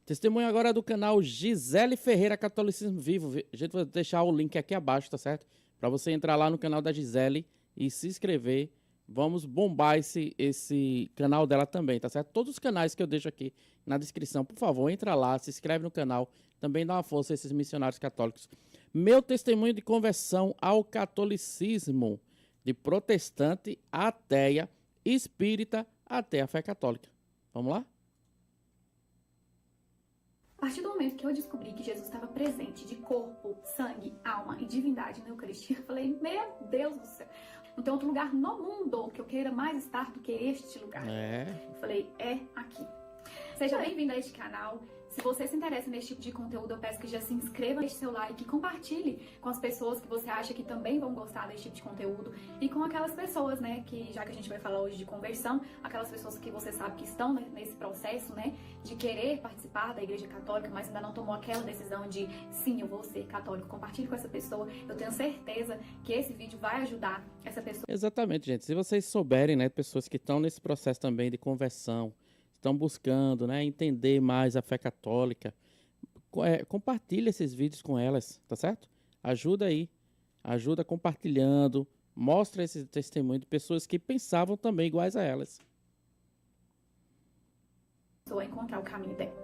Testemunho agora do canal Gisele Ferreira Catolicismo Vivo. Gente, vou deixar o link aqui abaixo, tá certo? Para você entrar lá no canal da Gisele e se inscrever. Vamos bombar esse canal dela também, tá certo? Todos os canais que eu deixo aqui na descrição, por favor, entra lá, se inscreve no canal. Também dá uma força a esses missionários católicos. Meu testemunho de conversão ao catolicismo, de protestante, ateia, espírita, até a fé católica. Vamos lá? A partir do momento que eu descobri que Jesus estava presente de corpo, sangue, alma e divindade na Eucaristia, eu falei, meu Deus do céu, não tem outro lugar no mundo que eu queira mais estar do que este lugar. Eu falei, é aqui. Seja bem-vindo a este canal. Se você se interessa nesse tipo de conteúdo, eu peço que já se inscreva, deixe seu like e compartilhe com as pessoas que você acha que também vão gostar desse tipo de conteúdo e com aquelas pessoas, né, que já que a gente vai falar hoje de conversão, aquelas pessoas que você sabe que estão nesse processo, né, de querer participar da Igreja Católica, mas ainda não tomou aquela decisão de sim, eu vou ser católico. Compartilhe com essa pessoa. Eu tenho certeza que esse vídeo vai ajudar essa pessoa. Exatamente, gente. Se vocês souberem, né, pessoas que estão nesse processo também de conversão, estão buscando, né, entender mais a fé católica, compartilha esses vídeos com elas, tá certo? Ajuda aí, ajuda compartilhando, mostra esse testemunho de pessoas que pensavam também iguais a elas. Vou encontrar o caminho dela.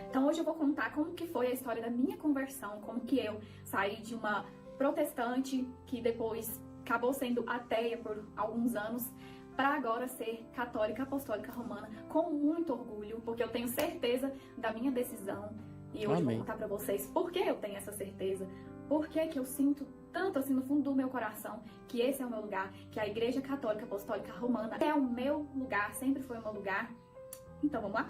Então hoje eu vou contar como que foi a história da minha conversão, como que eu saí de uma protestante que depois acabou sendo ateia por alguns anos, para agora ser católica apostólica romana com muito orgulho, porque eu tenho certeza da minha decisão. E hoje eu vou contar para vocês por que eu tenho essa certeza, por que eu sinto tanto assim no fundo do meu coração que esse é o meu lugar, que a Igreja Católica Apostólica Romana é o meu lugar, sempre foi o meu lugar. Então vamos lá?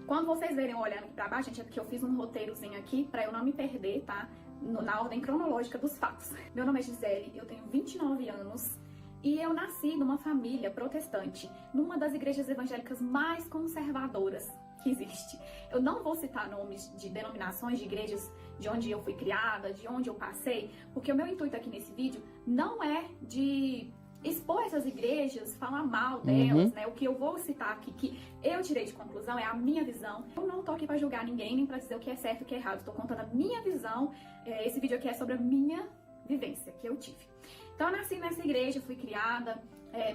Quando vocês verem eu olhando aqui para baixo, gente, é porque eu fiz um roteirozinho aqui para eu não me perder, tá? Na ordem cronológica dos fatos. Meu nome é Gisele, eu tenho 29 anos. E eu nasci numa família protestante, numa das igrejas evangélicas mais conservadoras que existe. Eu não vou citar nomes de denominações de igrejas de onde eu fui criada, de onde eu passei, porque o meu intuito aqui nesse vídeo não é de expor essas igrejas, falar mal delas, né? O que eu vou citar aqui, que eu tirei de conclusão, é a minha visão. Eu não tô aqui pra julgar ninguém, nem pra dizer o que é certo e o que é errado. Tô contando a minha visão. Esse vídeo aqui é sobre a minha vivência que eu tive. Então eu nasci nessa igreja, fui criada,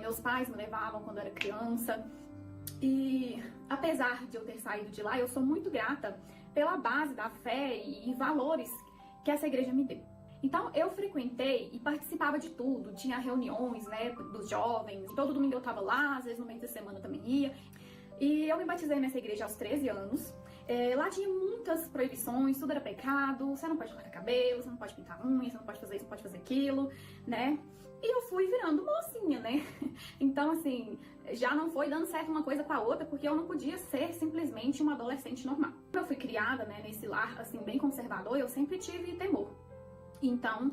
meus pais me levavam quando eu era criança. E apesar de eu ter saído de lá, eu sou muito grata pela base da fé e valores que essa igreja me deu. Então eu frequentei e participava de tudo, tinha reuniões, né, dos jovens, todo domingo eu tava lá, às vezes no meio da semana eu também ia. E eu me batizei nessa igreja aos 13 anos. Lá tinha muitas proibições, tudo era pecado, você não pode cortar cabelo, você não pode pintar unha, você não pode fazer isso, não pode fazer aquilo, né? E eu fui virando mocinha, né? Então, assim, já não foi dando certo uma coisa com a outra, porque eu não podia ser simplesmente uma adolescente normal. Eu fui criada, né, nesse lar, assim, bem conservador, eu sempre tive temor. Então,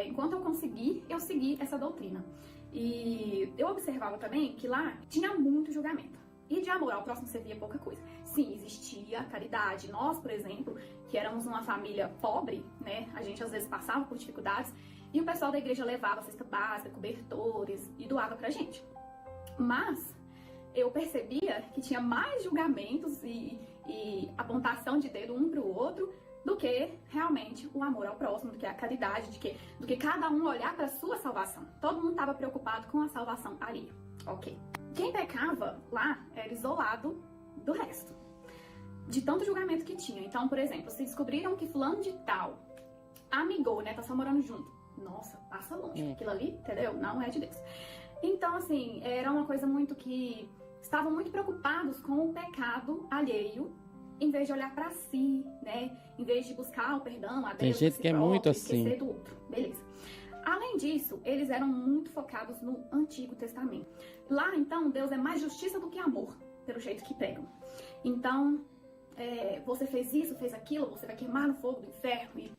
enquanto eu consegui, eu segui essa doutrina. E eu observava também que lá tinha muito julgamento. E de amor ao próximo servia pouca coisa. Sim, existia caridade. Nós, por exemplo, que éramos uma família pobre, né? A gente às vezes passava por dificuldades e o pessoal da igreja levava cesta básica, cobertores e doava pra gente. Mas eu percebia que tinha mais julgamentos e apontação de dedo um pro outro do que realmente o amor ao próximo, do que a caridade, do que cada um olhar para sua salvação. Todo mundo estava preocupado com a salvação alheia. Ok. Quem pecava lá era isolado do resto, de tanto julgamento que tinha. Então, por exemplo, se descobriram que fulano de tal amigou, né, tá só morando junto, nossa, passa longe, aquilo ali, entendeu? Não é de Deus. Então, assim, era uma coisa muito que estavam muito preocupados com o pecado alheio, em vez de olhar pra si, né, em vez de buscar o perdão a Deus, tem gente que é muito assim, esquecer do outro, beleza. Além disso, eles eram muito focados no Antigo Testamento. Lá, então, Deus é mais justiça do que amor, pelo jeito que pregam. Então, você fez isso, fez aquilo, você vai queimar no fogo do inferno.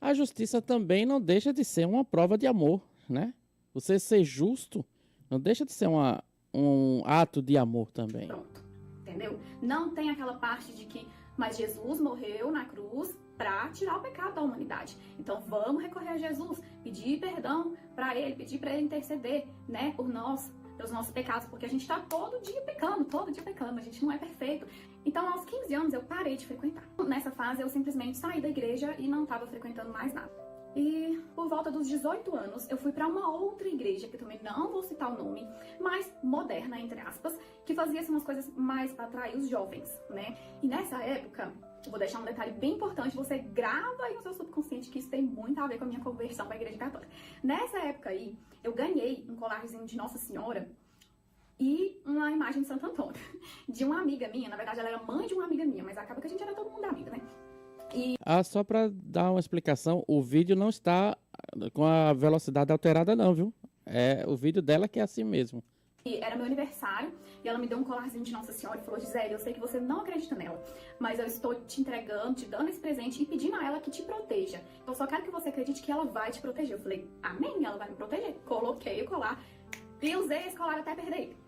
A justiça também não deixa de ser uma prova de amor, né? Você ser justo não deixa de ser um ato de amor também. Pronto, entendeu? Não tem aquela parte de que, mas Jesus morreu na cruz para tirar o pecado da humanidade. Então vamos recorrer a Jesus, pedir perdão para ele, pedir para ele interceder, né, por nós, pelos nossos pecados, porque a gente está todo dia pecando, a gente não é perfeito. Então, aos 15 anos, eu parei de frequentar. Nessa fase, eu simplesmente saí da igreja e não estava frequentando mais nada. E por volta dos 18 anos, eu fui para uma outra igreja, que eu também não vou citar o nome, mas moderna, entre aspas, que fazia assim, umas coisas mais para atrair os jovens, né? E nessa época, eu vou deixar um detalhe bem importante, você grava aí no seu subconsciente que isso tem muito a ver com a minha conversão para a igreja católica. Nessa época aí, eu ganhei um colarzinho de Nossa Senhora e uma imagem de Santo Antônio, de uma amiga minha. Na verdade, ela era mãe de uma amiga minha, mas acaba que a gente era todo mundo amiga, né? Só para dar uma explicação, o vídeo não está com a velocidade alterada não, viu? É o vídeo dela que é assim mesmo. E era meu aniversário e ela me deu um colarzinho de Nossa Senhora e falou: Gisele, eu sei que você não acredita nela, mas eu estou te entregando, te dando esse presente e pedindo a ela que te proteja. Então eu só quero que você acredite que ela vai te proteger. Eu falei: amém, ela vai me proteger. Coloquei o colar e usei esse colar até perder ele.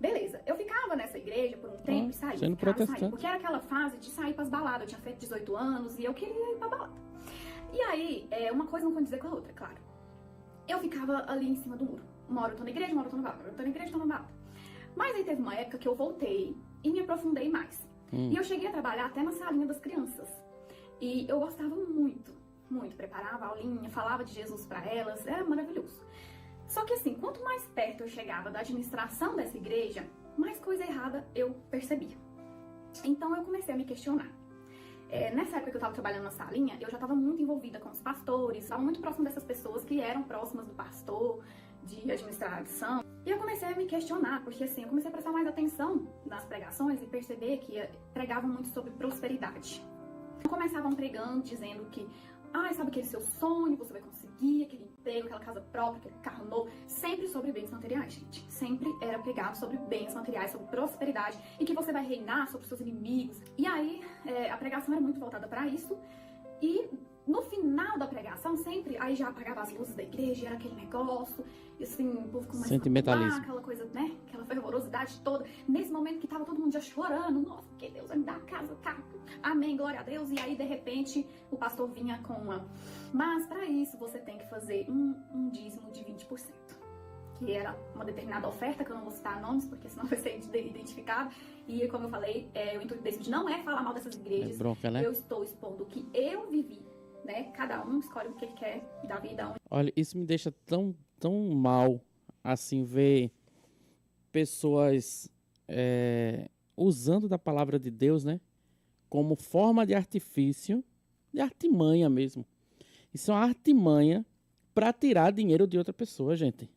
Beleza, eu ficava nessa igreja por um tempo e saí, sendo protestante. porque era aquela fase de sair pras baladas. Eu tinha feito 18 anos e eu queria ir pra balada. E aí, uma coisa não condizer com a outra, claro. Eu ficava ali em cima do muro. Uma hora eu tô na igreja, uma hora eu tô na balada. Eu tô na igreja, tô na balada. Mas aí teve uma época que eu voltei e me aprofundei mais. E eu cheguei a trabalhar até na salinha das crianças. E eu gostava muito, muito. Preparava a aulinha, falava de Jesus pra elas, era maravilhoso. Só que assim, quanto mais perto eu chegava da administração dessa igreja, mais coisa errada eu percebia. Então eu comecei a me questionar. Nessa época que eu estava trabalhando na salinha, eu já estava muito envolvida com os pastores, estava muito próxima dessas pessoas que eram próximas do pastor, de administração. E eu comecei a me questionar, porque assim, eu comecei a prestar mais atenção nas pregações e perceber que pregavam muito sobre prosperidade. Começavam pregando, dizendo que sabe aquele seu sonho, você vai conseguir, aquele emprego, aquela casa própria, aquele carro novo. Sempre sobre bens materiais, gente. Sempre era pregado sobre bens materiais, sobre prosperidade e que você vai reinar sobre os seus inimigos. E aí, a pregação era muito voltada para isso. E no final da pregação, sempre, aí já apagava as luzes da igreja, era aquele negócio, e assim, o povo começava a falar, aquela coisa, né, aquela fervorosidade toda. Nesse momento que tava todo mundo já chorando, nossa, porque Deus vai me dar a casa, tá? Amém, glória a Deus. E aí, de repente, o pastor vinha com mas para isso você tem que fazer um dízimo de 20%. Que era uma determinada oferta, que eu não vou citar nomes, porque senão vai ser identificado. E como eu falei, o intuito desse vídeo não é falar mal dessas igrejas. Bronca, né? Eu estou expondo o que eu vivi, né? Cada um escolhe o que ele quer da vida. Olha, isso me deixa tão mal, assim, ver pessoas usando da palavra de Deus, né? Como forma de artifício, de artimanha mesmo. Isso é uma artimanha para tirar dinheiro de outra pessoa, gente.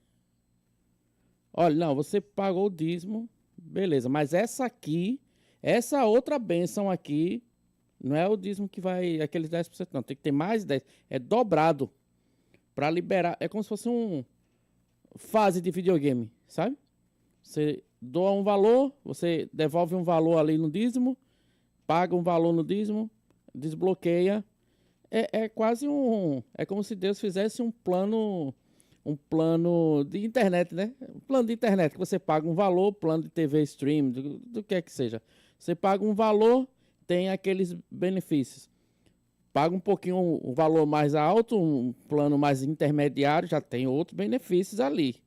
Olha, não, você pagou o dízimo, beleza, mas essa outra bênção aqui, não é o dízimo que vai, aqueles 10%, não, tem que ter mais 10%, é dobrado para liberar, é como se fosse uma fase de videogame, sabe? Você doa um valor, você devolve um valor ali no dízimo, paga um valor no dízimo, desbloqueia, é quase é como se Deus fizesse um plano de internet, né? Um plano de internet, que você paga um valor, plano de TV stream, do que é que seja. Você paga um valor, tem aqueles benefícios. Paga um pouquinho, um valor mais alto, um plano mais intermediário, já tem outros benefícios ali.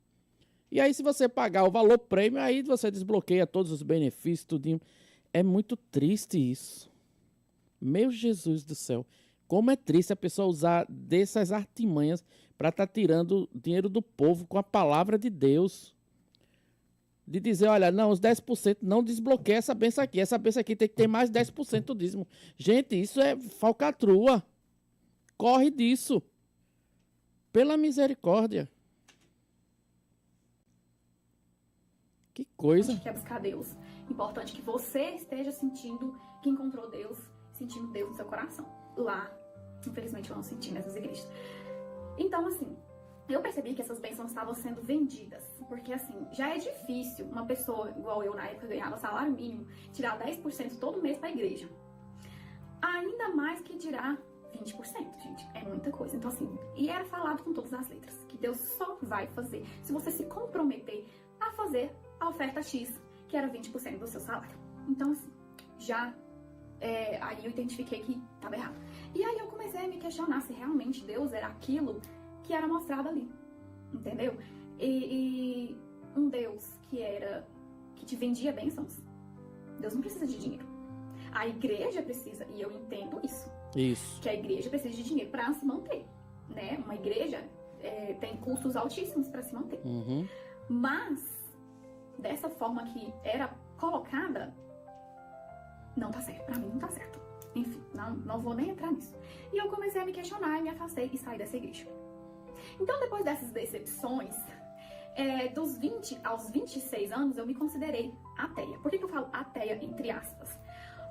E aí, se você pagar o valor prêmio, aí você desbloqueia todos os benefícios, tudinho. É muito triste isso. Meu Jesus do céu. Como é triste a pessoa usar dessas artimanhas para estar tirando dinheiro do povo com a palavra de Deus. De dizer, olha, não, os 10% não desbloqueia essa benção aqui. Essa benção aqui tem que ter mais 10% do dízimo. Gente, isso é falcatrua. Corre disso. Pela misericórdia. Que coisa. A gente quer buscar Deus. Importante que você esteja sentindo que encontrou Deus, sentindo Deus no seu coração. Lá, infelizmente, eu não senti nessas igrejas. Então, assim, eu percebi que essas bênçãos estavam sendo vendidas. Porque, assim, já é difícil uma pessoa, igual eu na época, ganhava salário mínimo, tirar 10% todo mês pra igreja. Ainda mais que tirar 20%, gente. É muita coisa. Então, assim, e era falado com todas as letras, que Deus só vai fazer se você se comprometer a fazer a oferta X, que era 20% do seu salário. Então, assim, aí eu identifiquei que estava errado. E aí eu comecei a me questionar se realmente Deus era aquilo que era mostrado ali, entendeu? E um Deus que te vendia bênçãos, Deus não precisa de dinheiro. A igreja precisa, e eu entendo isso, Isso. que a igreja precisa de dinheiro para se manter, né? Uma igreja tem custos altíssimos para se manter. Uhum. Mas, dessa forma que era colocada, não tá certo. Pra mim não tá certo. Enfim, não vou nem entrar nisso. E eu comecei a me questionar e me afastei e saí dessa igreja. Então, depois dessas decepções, dos 20 aos 26 anos, eu me considerei ateia. Por que eu falo ateia entre aspas?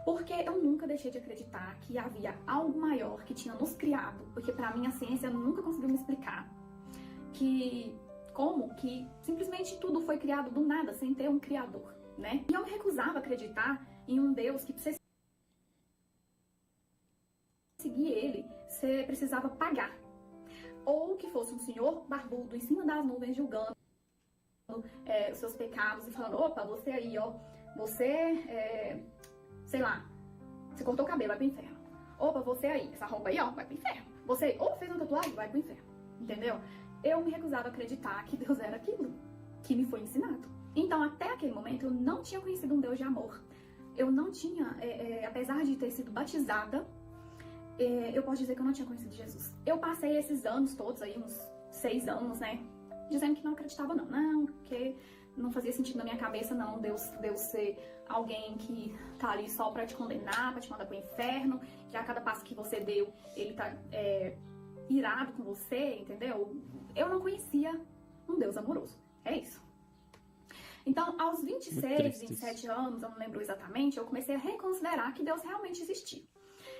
Porque eu nunca deixei de acreditar que havia algo maior que tinha nos criado. Porque pra mim a ciência nunca conseguiu me explicar como que simplesmente tudo foi criado do nada, sem ter um criador, né? E eu me recusava a acreditar em um Deus que precisa seguir ele, você precisava pagar. Ou que fosse um senhor barbudo em cima das nuvens julgando os seus pecados e falando, opa, você aí, ó, você, sei lá, você cortou o cabelo, vai pro inferno. Opa, você aí, essa roupa aí, ó, vai pro inferno. Você, ou fez uma tatuagem, vai pro inferno. Entendeu? Eu me recusava a acreditar que Deus era aquilo que me foi ensinado. Então, até aquele momento, eu não tinha conhecido um Deus de amor. Eu não tinha, apesar de ter sido batizada, eu posso dizer que eu não tinha conhecido Jesus. Eu passei esses anos todos aí, uns 6 anos, né, dizendo que não acreditava não, que não fazia sentido na minha cabeça, não, Deus ser alguém que tá ali só pra te condenar, pra te mandar pro inferno, que a cada passo que você deu, ele tá irado com você, entendeu? Eu não conhecia um Deus amoroso, é isso. Então, aos 26, 27 anos, eu não lembro exatamente, eu comecei a reconsiderar que Deus realmente existia.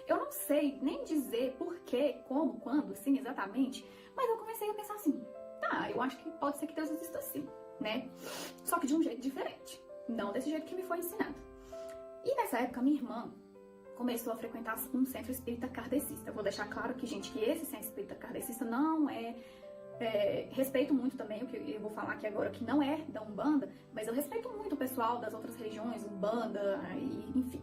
Eu não sei nem dizer por quê, como, quando, sim, exatamente, mas eu comecei a pensar assim, tá, eu acho que pode ser que Deus exista assim, né? Só que de um jeito diferente, não desse jeito que me foi ensinado. E nessa época, minha irmã começou a frequentar um centro espírita kardecista. Eu vou deixar claro que, gente, que esse centro espírita kardecista não respeito muito também o que eu vou falar aqui agora, que não é da Umbanda, mas eu respeito muito o pessoal das outras religiões, Umbanda, enfim.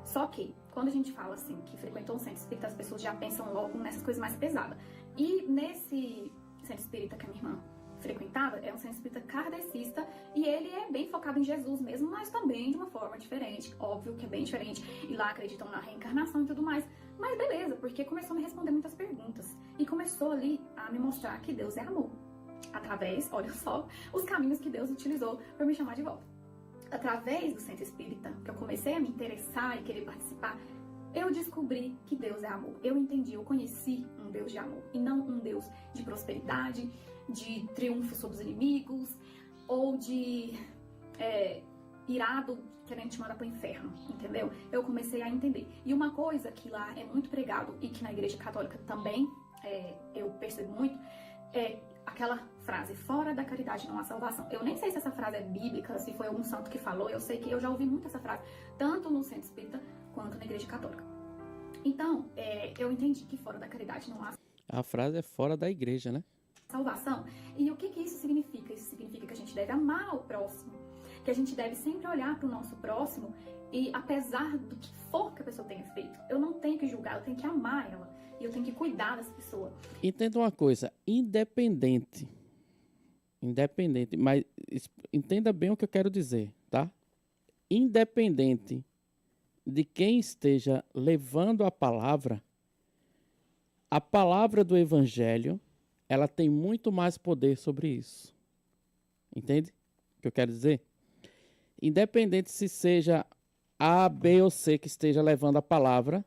Só que, quando a gente fala assim, que frequentou um centro espírita, as pessoas já pensam logo nessas coisas mais pesadas. E nesse centro espírita que a minha irmã frequentava, é um centro espírita kardecista, e ele é bem focado em Jesus mesmo, mas também de uma forma diferente, óbvio que é bem diferente, e lá acreditam na reencarnação e tudo mais, mas beleza, porque começou a me responder muitas perguntas, e começou ali a me mostrar que Deus é amor, através, olha só, os caminhos que Deus utilizou para me chamar de volta. Através do centro espírita, que eu comecei a me interessar e querer participar, eu descobri que Deus é amor. Eu entendi, eu conheci um Deus de amor, e não um Deus de prosperidade, de triunfo sobre os inimigos, ou de irado querendo te mandar pro inferno, entendeu? Eu comecei a entender. E uma coisa que lá é muito pregado, e que na igreja católica também eu percebo muito, é aquela frase, fora da caridade não há salvação. Eu nem sei se essa frase é bíblica, se foi algum santo que falou, eu sei que eu já ouvi muito essa frase, tanto no centro espírita quanto na igreja católica. Então, eu entendi que fora da caridade não há A frase é fora da igreja, né? salvação. E o que isso significa? Isso significa que a gente deve amar o próximo, que a gente deve sempre olhar para o nosso próximo e, apesar do que for que a pessoa tenha feito, eu não tenho que julgar, eu tenho que amar ela e eu tenho que cuidar dessa pessoa. Entenda uma coisa, independente, mas entenda bem o que eu quero dizer, tá? Independente de quem esteja levando a palavra do evangelho, ela tem muito mais poder sobre isso. Entende o que eu quero dizer? Independente se seja A, B ou C que esteja levando a palavra,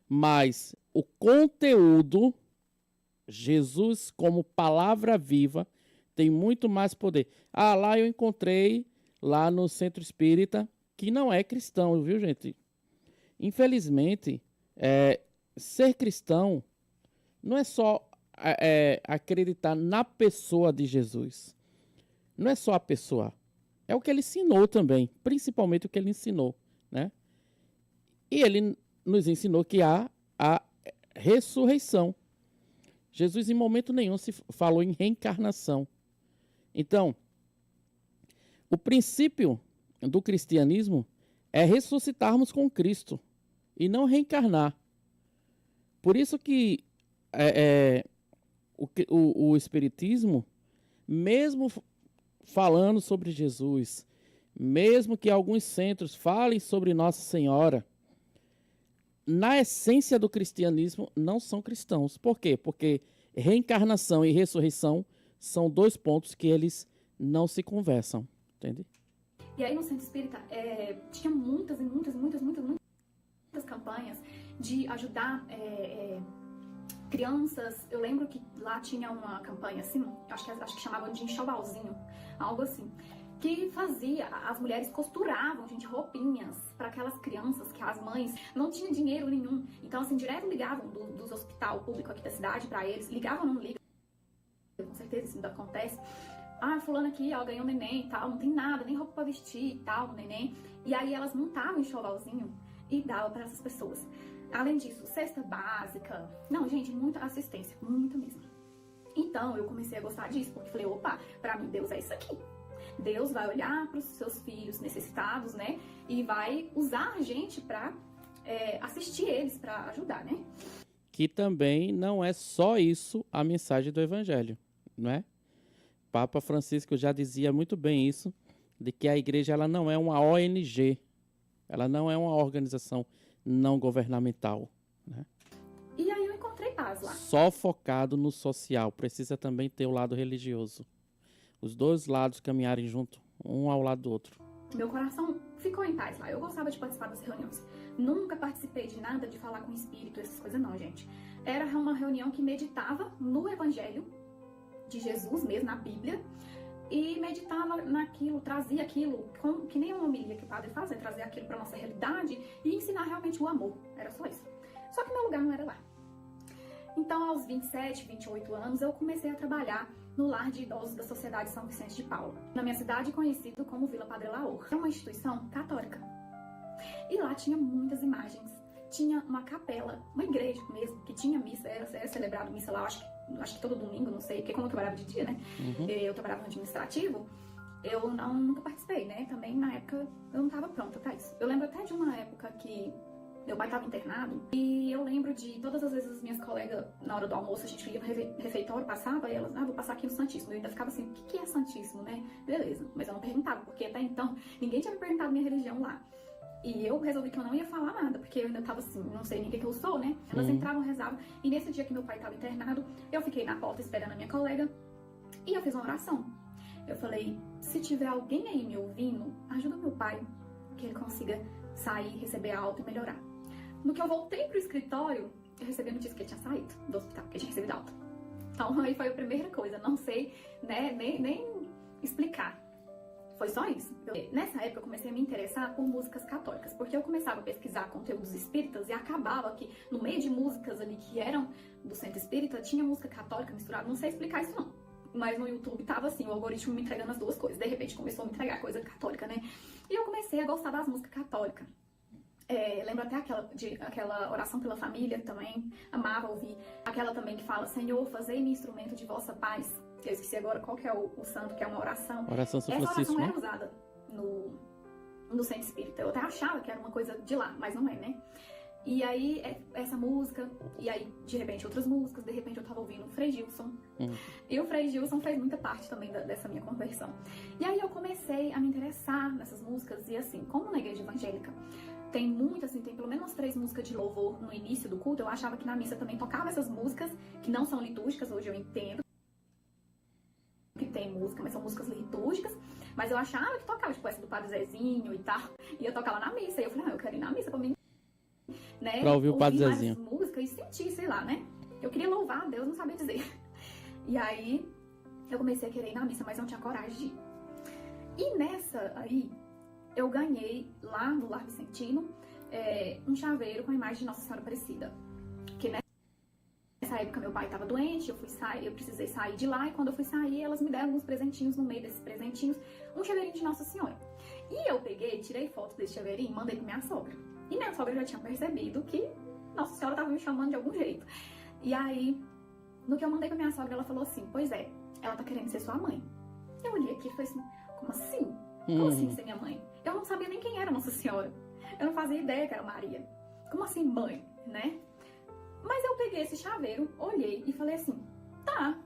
mas o conteúdo, Jesus como palavra viva, tem muito mais poder. Ah, lá eu encontrei, lá no centro espírita, que não é cristão, viu, gente? Infelizmente, ser cristão não é só acreditar na pessoa de Jesus. Não é só a pessoa. É o que ele ensinou também, principalmente o que ele ensinou, né? E ele nos ensinou que há a ressurreição. Jesus em momento nenhum se falou em reencarnação. Então, o princípio do cristianismo é ressuscitarmos com Cristo e não reencarnar. Por isso que o Espiritismo, mesmo falando sobre Jesus, mesmo que alguns centros falem sobre Nossa Senhora, na essência do cristianismo, não são cristãos. Por quê? Porque reencarnação e ressurreição são dois pontos que eles não se conversam, entende? E aí no Centro Espírita tinha muitas campanhas de ajudar crianças. Eu lembro que lá tinha uma campanha assim, acho que chamavam de enxovalzinho, algo assim, que fazia, as mulheres costuravam, gente, roupinhas para aquelas crianças que as mães não tinham dinheiro nenhum. Então, assim, direto ligavam dos hospital público aqui da cidade para eles, ligavam, não ligam, com certeza isso ainda acontece. Ah, fulano aqui, ó, ganhou um neném e tal, não tem nada, nem roupa pra vestir e tal, neném. E aí elas montavam um enxovalzinho e davam para essas pessoas. Além disso, cesta básica. Não, gente, muita assistência, muita mesmo. Então, eu comecei a gostar disso, porque falei, opa, pra mim Deus é isso aqui. Deus vai olhar para os seus filhos necessitados, né? E vai usar a gente pra assistir eles, pra ajudar, né? Que também não é só isso a mensagem do Evangelho, não é? Papa Francisco já dizia muito bem isso, de que a igreja ela não é uma ONG, ela não é uma organização não governamental, né? E aí eu encontrei paz lá. Só focado no social, precisa também ter o lado religioso. Os dois lados caminharem junto, um ao lado do outro. Meu coração ficou em paz lá. Eu gostava de participar das reuniões. Nunca participei de nada de falar com o espírito, essas coisas não, gente. Era uma reunião que meditava no Evangelho de Jesus mesmo, na Bíblia, e meditava naquilo, trazia aquilo, que nem uma homilia que o padre fazia, trazer aquilo para nossa realidade e ensinar realmente o amor. Era só isso. Só que meu lugar não era lá. Então, aos 27, 28 anos, eu comecei a trabalhar no lar de idosos da Sociedade São Vicente de Paulo, na minha cidade conhecido como Vila Padre Laor. É uma instituição católica. E lá tinha muitas imagens. Tinha uma capela, uma igreja mesmo, que tinha missa, era celebrado missa lá, acho que todo domingo, não sei, porque como eu trabalhava de dia, né? Uhum. Eu trabalhava no administrativo, eu nunca participei, né? Também na época eu não estava pronta pra isso. Eu lembro até de uma época que meu pai estava internado e eu lembro de todas as vezes as minhas colegas, na hora do almoço, a gente ia pro refeitório, passava e elas, vou passar aqui no Santíssimo. Eu ainda ficava assim, o que é Santíssimo, né? Beleza, mas eu não perguntava, porque até então ninguém tinha me perguntado minha religião lá. E eu resolvi que eu não ia falar nada, porque eu ainda tava assim, não sei nem o que eu sou, né? Elas entravam, rezavam. E nesse dia que meu pai tava internado, eu fiquei na porta esperando a minha colega e eu fiz uma oração. Eu falei, se tiver alguém aí me ouvindo, ajuda meu pai, que ele consiga sair, receber a alta e melhorar. No que eu voltei pro escritório, eu recebi a notícia que ele tinha saído do hospital, que ele tinha recebido alta. Então aí foi a primeira coisa, não sei, né, nem explicar. Foi só isso. Nessa época eu comecei a me interessar por músicas católicas, porque eu começava a pesquisar conteúdos espíritas e acabava que no meio de músicas ali que eram do centro espírita, tinha música católica misturada, não sei explicar isso não. Mas no YouTube tava assim, o algoritmo me entregando as duas coisas. De repente começou a me entregar coisa católica, né? E eu comecei a gostar das músicas católicas. Lembro até aquela oração pela família também, amava ouvir. Aquela também que fala, Senhor, fazei-me instrumento de vossa paz. Eu esqueci agora qual que é o santo, que é uma oração. Oração São Essa Francisco, oração né? era usada no centro espírita. Eu até achava que era uma coisa de lá, mas não é, né? E aí, essa música, e aí, de repente, outras músicas, de repente eu tava ouvindo o Frei Gilson. E o Frei Gilson fez muita parte também dessa minha conversão. E aí eu comecei a me interessar nessas músicas, e assim, como na igreja evangélica tem muitas, assim, tem pelo menos 3 músicas de louvor no início do culto, eu achava que na missa também tocava essas músicas, que não são litúrgicas, hoje eu entendo que tem música, mas são músicas litúrgicas, mas eu achava que tocava, tipo, essa do Padre Zezinho e tal, ia tocar lá na missa, e eu falei, eu quero ir na missa pra mim, né, pra ouvir o Padre Zezinho. Música e sentir, sei lá, né, eu queria louvar a Deus, não sabia dizer, e aí eu comecei a querer ir na missa, mas não tinha coragem de ir, e nessa aí, eu ganhei lá no Lar Vicentino, um chaveiro com a imagem de Nossa Senhora Aparecida, que nessa época meu pai estava doente, eu precisei sair de lá, e quando eu fui sair, elas me deram uns presentinhos, no meio desses presentinhos, um chaveirinho de Nossa Senhora. E eu peguei, tirei foto desse chaveirinho e mandei pra minha sogra. E minha sogra já tinha percebido que Nossa Senhora estava me chamando de algum jeito. E aí, no que eu mandei pra minha sogra, ela falou assim, pois é, ela tá querendo ser sua mãe. Eu olhei aqui e falei assim, como assim? Como assim ser minha mãe? Eu não sabia nem quem era Nossa Senhora. Eu não fazia ideia que era Maria. Como assim mãe, né? Mas eu peguei esse chaveiro, olhei e falei assim, tá,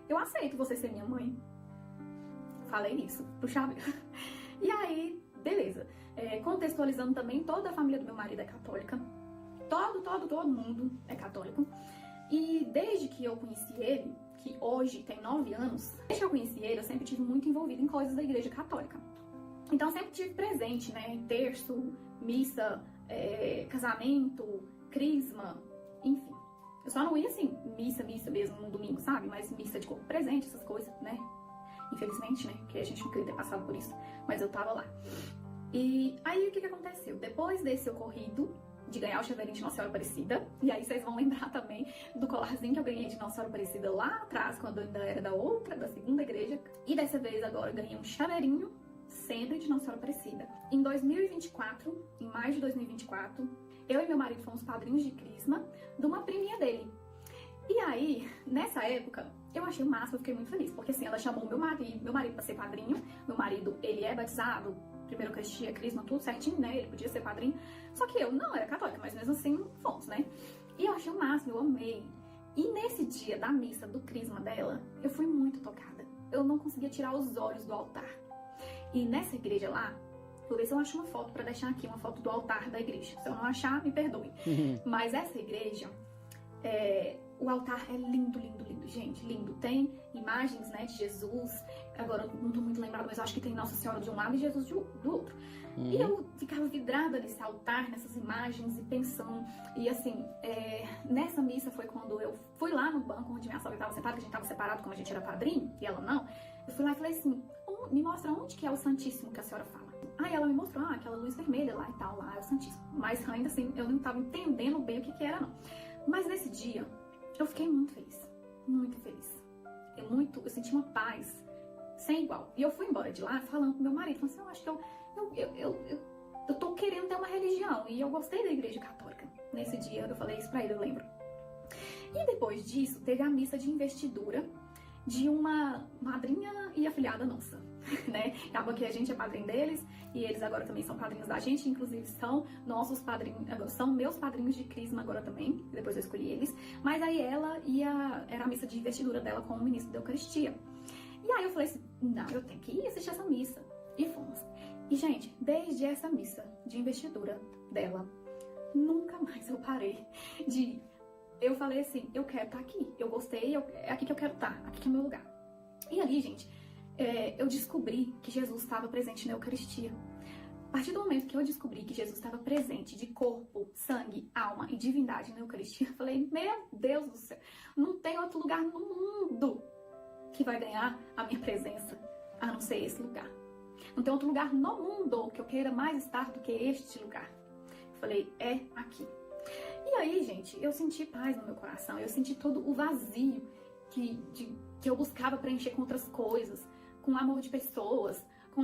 eu aceito você ser minha mãe. Falei isso pro chaveiro. E aí, beleza. Contextualizando também, toda a família do meu marido é católica. todo mundo é católico. E desde que eu conheci ele, que hoje tem 9 anos, desde que eu conheci ele, eu sempre tive muito envolvida em coisas da Igreja Católica. Então eu sempre tive presente, né, em terço, missa, casamento, crisma, enfim. Eu só não ia assim, missa mesmo no domingo, sabe? Mas missa de corpo presente, essas coisas, né? Infelizmente, né? Porque a gente não queria ter passado por isso, mas eu tava lá. E aí o que aconteceu? Depois desse ocorrido, de ganhar o chaveirinho de Nossa Senhora Aparecida, e aí vocês vão lembrar também do colarzinho que eu ganhei de Nossa Senhora Aparecida lá atrás, quando eu ainda era da segunda igreja, e dessa vez agora eu ganhei um chaveirinho sempre de Nossa Senhora Aparecida. Em 2024, em maio de 2024, eu e meu marido fomos padrinhos de crisma de uma priminha dele. E aí, nessa época, eu achei o máximo, eu fiquei muito feliz, porque assim, ela chamou meu marido pra ser padrinho. Meu marido, ele é batizado, primeiro Eucaristia, crisma, tudo certinho, né? Ele podia ser padrinho. Só que eu não era católica, mas mesmo assim, fomos, né? E eu achei o máximo, eu amei. E nesse dia da missa, do crisma dela, eu fui muito tocada. Eu não conseguia tirar os olhos do altar. E nessa igreja lá, vou ver se eu acho uma foto pra deixar aqui, uma foto do altar da igreja. Se eu não achar, me perdoe. Mas essa igreja, o altar é lindo, gente, lindo. Tem imagens, né, de Jesus. Agora, eu não tô muito lembrada, mas eu acho que tem Nossa Senhora de um lado e Jesus do outro. E eu ficava vidrada nesse altar, nessas imagens e pensando. E assim, nessa missa foi quando eu fui lá no banco onde minha sogra estava sentada, que a gente estava separado como a gente era padrinho, e ela não. Eu fui lá e falei assim, me mostra onde que é o Santíssimo que a senhora fala. Aí ela me mostrou, aquela luz vermelha lá e tal, lá é o Santíssimo. Mas ainda assim, eu não estava entendendo bem o que era, não. Mas nesse dia, eu fiquei muito feliz. Muito feliz. Eu senti uma paz sem igual. E eu fui embora de lá falando com meu marido, falando assim, eu acho que eu tô querendo ter uma religião. E eu gostei da igreja católica. Nesse dia, eu falei isso pra ele, eu lembro. E depois disso, teve a missa de investidura de uma madrinha e afilhada nossa, né? Acaba que a gente é padrinho deles e eles agora também são padrinhos da gente, inclusive são nossos padrinhos, são meus padrinhos de crisma agora também, depois eu escolhi eles. Mas aí era a missa de investidura dela com o ministro da Eucaristia. E aí eu falei assim, não, eu tenho que ir assistir essa missa. E fomos. E gente, desde essa missa de investidura dela, nunca mais eu parei de... Eu falei assim, eu quero estar aqui, eu gostei, é aqui que eu quero estar, aqui que é o meu lugar. E ali, gente, eu descobri que Jesus estava presente na Eucaristia. A partir do momento que eu descobri que Jesus estava presente de corpo, sangue, alma e divindade na Eucaristia, eu falei, meu Deus do céu, não tem outro lugar no mundo que vai ganhar a minha presença, a não ser esse lugar. Não tem outro lugar no mundo que eu queira mais estar do que este lugar. Eu falei, é aqui. E aí, gente, eu senti paz no meu coração, eu senti todo o vazio que eu buscava preencher com outras coisas, com amor de pessoas, com...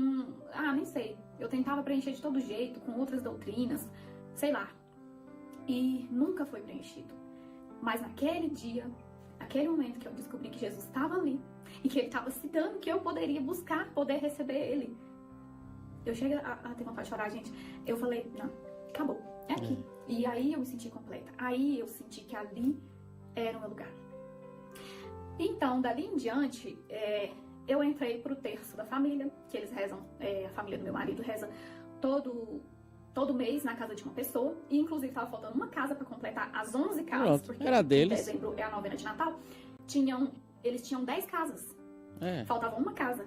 nem sei, eu tentava preencher de todo jeito, com outras doutrinas, sei lá. E nunca foi preenchido. Mas naquele dia, aquele momento que eu descobri que Jesus estava ali, e que ele estava se dando, que eu poderia buscar, poder receber ele. Eu cheguei a ter vontade de chorar, gente. Eu falei, não, acabou, é aqui. E aí eu me senti completa. Aí eu senti que ali era o meu lugar. Então, dali em diante, eu entrei pro terço da família, que eles rezam, a família do meu marido reza todo mês na casa de uma pessoa. E inclusive tava faltando uma casa para completar as 11 casas, porque era deles. Em dezembro é a novena de Natal. Eles tinham 10 casas. Faltava uma casa,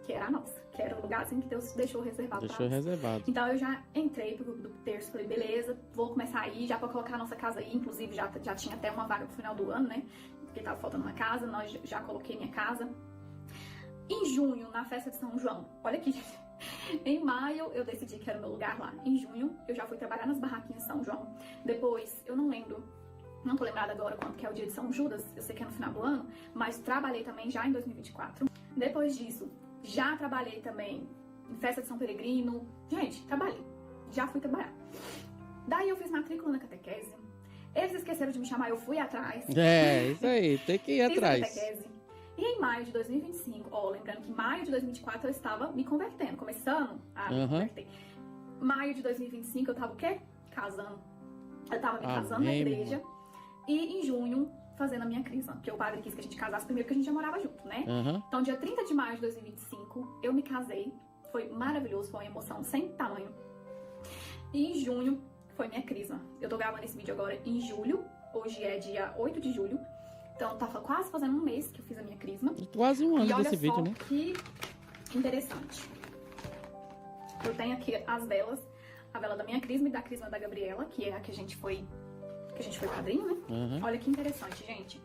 que era a nossa, que era o lugar assim que Deus deixou reservado pra nós. Então eu já entrei pro grupo do terço, falei, beleza, vou começar aí, já pra colocar a nossa casa aí, inclusive já tinha até uma vaga pro final do ano, né, porque tava faltando uma casa, nós já coloquei minha casa. Em junho, na festa de São João, olha aqui, em maio eu decidi que era o meu lugar lá. Em junho eu já fui trabalhar nas barraquinhas de São João. Depois, eu não lembro, não tô lembrada agora quando que é o dia de São Judas, eu sei que é no final do ano, mas trabalhei também já em 2024. Depois disso, já trabalhei também em festa de São Peregrino. Gente, trabalhei. Já fui trabalhar. Daí eu fiz matrícula na catequese. Eles esqueceram de me chamar, eu fui atrás. Isso aí, tem que ir atrás. Fiz a catequese. E em maio de 2025, lembrando que em maio de 2024 eu estava me convertendo, começando a me converter. Maio de 2025 eu tava o quê? Casando. Eu tava me casando na igreja. E em junho, fazendo a minha crisma, porque o padre quis que a gente casasse primeiro, porque a gente já morava junto, né? Então, dia 30 de maio de 2025, eu me casei. Foi maravilhoso, foi uma emoção sem tamanho. E em junho, foi minha crisma. Eu tô gravando esse vídeo agora em julho, hoje é dia 8 de julho, então tá quase fazendo um mês que eu fiz a minha crisma. Quase um ano e olha desse só vídeo, né? Que interessante. Eu tenho aqui as velas, a vela da minha crisma e da crisma da Gabriela, que é a que a gente foi padrinho, né? Uhum. Olha que interessante, gente.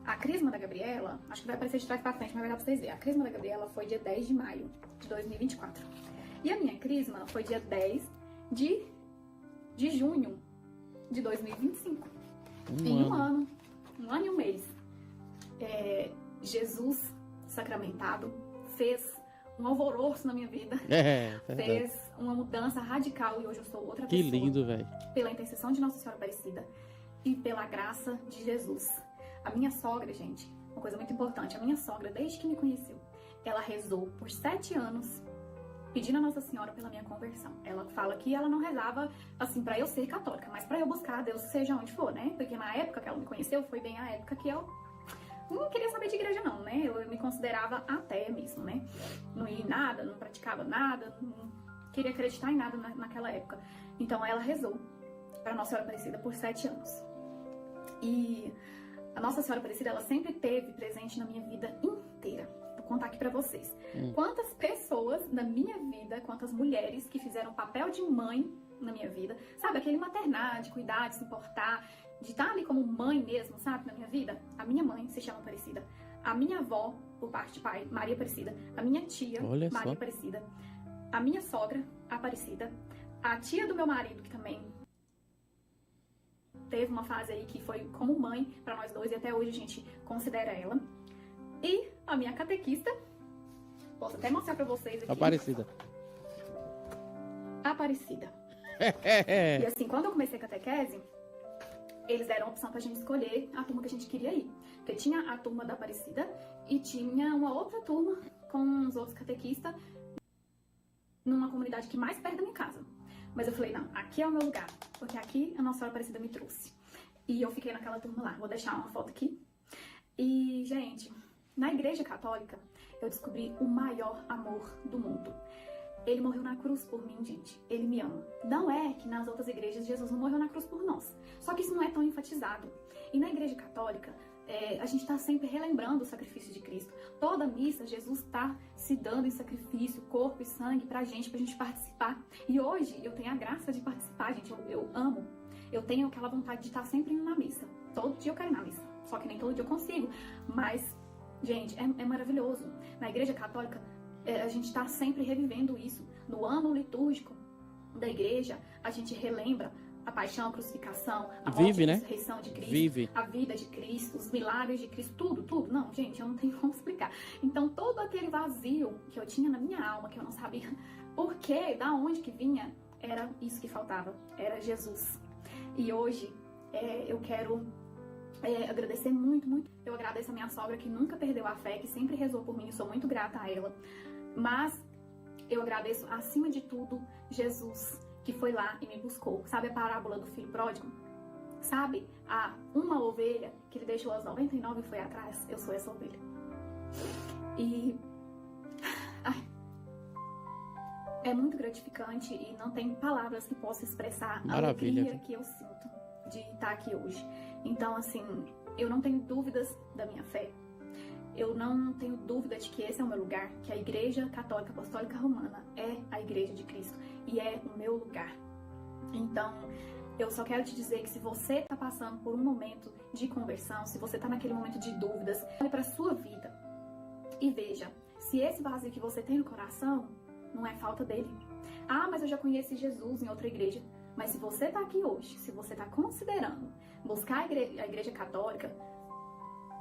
A crisma da Gabriela, acho que vai aparecer de trás pra frente, mas vai dar pra vocês verem. A crisma da Gabriela foi dia 10 de maio de 2024. E a minha crisma foi dia 10 de junho de 2025. Um ano e um mês. Jesus sacramentado fez um alvoroço na minha vida. Fez uma mudança radical e hoje eu sou outra pessoa. Que lindo, velho. Pela intercessão de Nossa Senhora Aparecida e pela graça de Jesus. A minha sogra, gente, uma coisa muito importante, a minha sogra, desde que me conheceu, ela rezou por 7 anos pedindo a Nossa Senhora pela minha conversão. Ela fala que ela não rezava, assim, pra eu ser católica, mas pra eu buscar a Deus seja onde for, né? Porque na época que ela me conheceu, foi bem a época que eu não queria saber de igreja não, né? Eu me considerava ateia mesmo, né? Não ia em nada, não praticava nada, não queria acreditar em nada naquela época. Então ela rezou pra Nossa Senhora Aparecida por 7 anos. E a Nossa Senhora Aparecida, ela sempre esteve presente na minha vida inteira. Vou contar aqui pra vocês. Quantas pessoas na minha vida, quantas mulheres que fizeram papel de mãe na minha vida, sabe? Aquele maternar, de cuidar, de se importar, de estar ali como mãe mesmo, sabe? Na minha vida. A minha mãe se chama Aparecida. A minha avó, por parte de pai, Maria Aparecida. A minha tia, Maria Aparecida. A minha sogra, Aparecida. A tia do meu marido, que também teve uma fase aí que foi como mãe pra nós dois e até hoje a gente considera ela. E a minha catequista, posso até mostrar pra vocês aqui. Aparecida. E assim, quando eu comecei a catequese, eles deram a opção pra gente escolher a turma que a gente queria ir. Porque tinha a turma da Aparecida e tinha uma outra turma com os outros catequistas numa comunidade que mais perto da minha casa. Mas eu falei, não, aqui é o meu lugar, porque aqui a Nossa Senhora Aparecida me trouxe. E eu fiquei naquela turma lá. Vou deixar uma foto aqui. E, gente, na Igreja Católica, eu descobri o maior amor do mundo. Ele morreu na cruz por mim, gente. Ele me ama. Não é que nas outras igrejas Jesus não morreu na cruz por nós. Só que isso não é tão enfatizado. E na Igreja Católica, a gente está sempre relembrando o sacrifício de Cristo. Toda missa, Jesus está se dando em sacrifício, corpo e sangue pra gente participar. E hoje eu tenho a graça de participar, gente. Eu amo. Eu tenho aquela vontade de estar sempre indo na missa. Todo dia eu quero ir na missa. Só que nem todo dia eu consigo. Mas, gente, é maravilhoso. Na Igreja Católica, a gente está sempre revivendo isso. No ano litúrgico da igreja, a gente relembra a paixão, a crucificação, a morte e a ressurreição de Cristo, a vida de Cristo, os milagres de Cristo, tudo. Não, gente, eu não tenho como explicar. Então, todo aquele vazio que eu tinha na minha alma, que eu não sabia por quê, da onde que vinha, era isso que faltava, era Jesus. E hoje, eu quero agradecer muito. Eu agradeço a minha sogra, que nunca perdeu a fé, que sempre rezou por mim, eu sou muito grata a ela. Mas eu agradeço, acima de tudo, Jesus, que foi lá e me buscou. Sabe a parábola do filho pródigo? Sabe uma ovelha que ele deixou as 99 e foi atrás? Eu sou essa ovelha. E é muito gratificante e não tem palavras que possam expressar a alegria que eu sinto de estar aqui hoje. Então, assim, eu não tenho dúvidas da minha fé. Eu não tenho dúvida de que esse é o meu lugar, que a Igreja Católica Apostólica Romana é a Igreja de Cristo e é o meu lugar. Então, eu só quero te dizer que se você está passando por um momento de conversão, se você está naquele momento de dúvidas, olhe para a sua vida e veja se esse vazio que você tem no coração não é falta dele. Ah, mas eu já conheci Jesus em outra igreja. Mas se você está aqui hoje, se você está considerando buscar a igreja católica,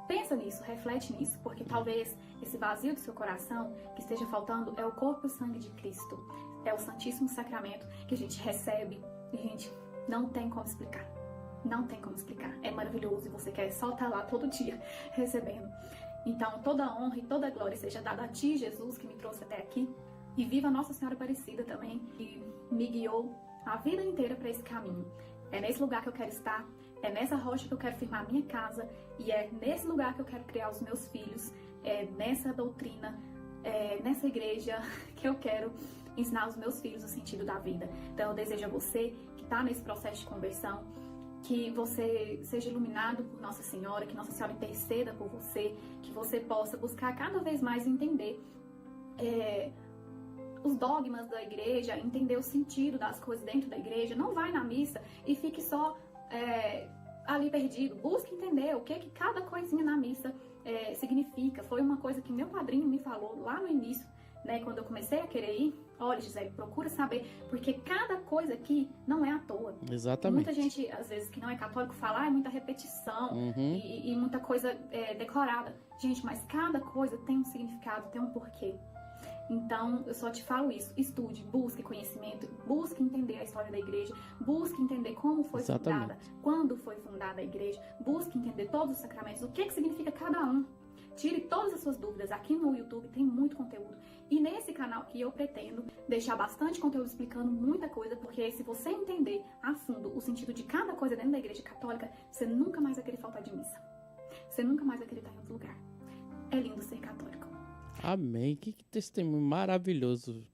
pensa nisso, reflete nisso, porque talvez esse vazio do seu coração que esteja faltando é o corpo e o sangue de Cristo, é o Santíssimo Sacramento que a gente recebe e, gente, não tem como explicar. Não tem como explicar. É maravilhoso e você quer só estar lá todo dia recebendo. Então, toda a honra e toda a glória seja dada a Ti, Jesus, que me trouxe até aqui. E viva a Nossa Senhora Aparecida também, que me guiou a vida inteira para esse caminho. É nesse lugar que eu quero estar, é nessa rocha que eu quero firmar a minha casa, e é nesse lugar que eu quero criar os meus filhos, é nessa doutrina, é nessa igreja que eu quero ensinar os meus filhos o sentido da vida. Então eu desejo a você que está nesse processo de conversão, que você seja iluminado por Nossa Senhora, que Nossa Senhora interceda por você, que você possa buscar cada vez mais entender os dogmas da igreja, entender o sentido das coisas dentro da igreja. Não vai na missa e fique só ali perdido. Busque entender o que cada coisinha na missa significa. Foi uma coisa que meu padrinho me falou lá no início, né, quando eu comecei a querer ir. Olha, Gisele, procura saber, porque cada coisa aqui não é à toa. Exatamente. Muita gente, às vezes, que não é católico, fala, é muita repetição e muita coisa decorada. Gente, mas cada coisa tem um significado, tem um porquê. Então, eu só te falo isso. Estude, busque conhecimento, busque entender a história da igreja, busque entender como foi fundada, quando foi fundada a igreja, busque entender todos os sacramentos, o que significa cada um. Tire todas as suas dúvidas. Aqui no YouTube tem muito conteúdo. E nesse canal que eu pretendo deixar bastante conteúdo explicando muita coisa, porque se você entender a fundo o sentido de cada coisa dentro da igreja católica, você nunca mais vai querer faltar de missa. Você nunca mais vai querer estar em outro lugar. É lindo ser católico. Amém. Que testemunho maravilhoso.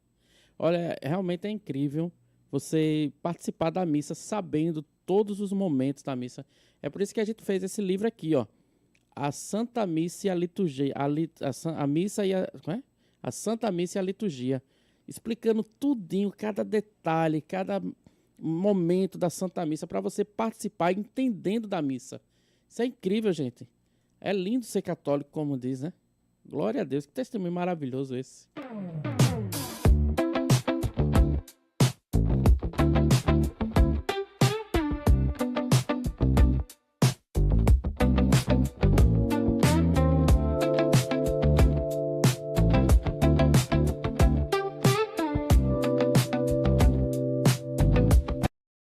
Olha, realmente é incrível você participar da missa sabendo todos os momentos da missa. É por isso que a gente fez esse livro aqui, ó. A Santa Missa e a Liturgia. A Missa e a Santa Missa e a Liturgia. Explicando tudinho, cada detalhe, cada momento da Santa Missa, para você participar entendendo da missa. Isso é incrível, gente. É lindo ser católico, como diz, né? Glória a Deus. Que testemunho maravilhoso esse.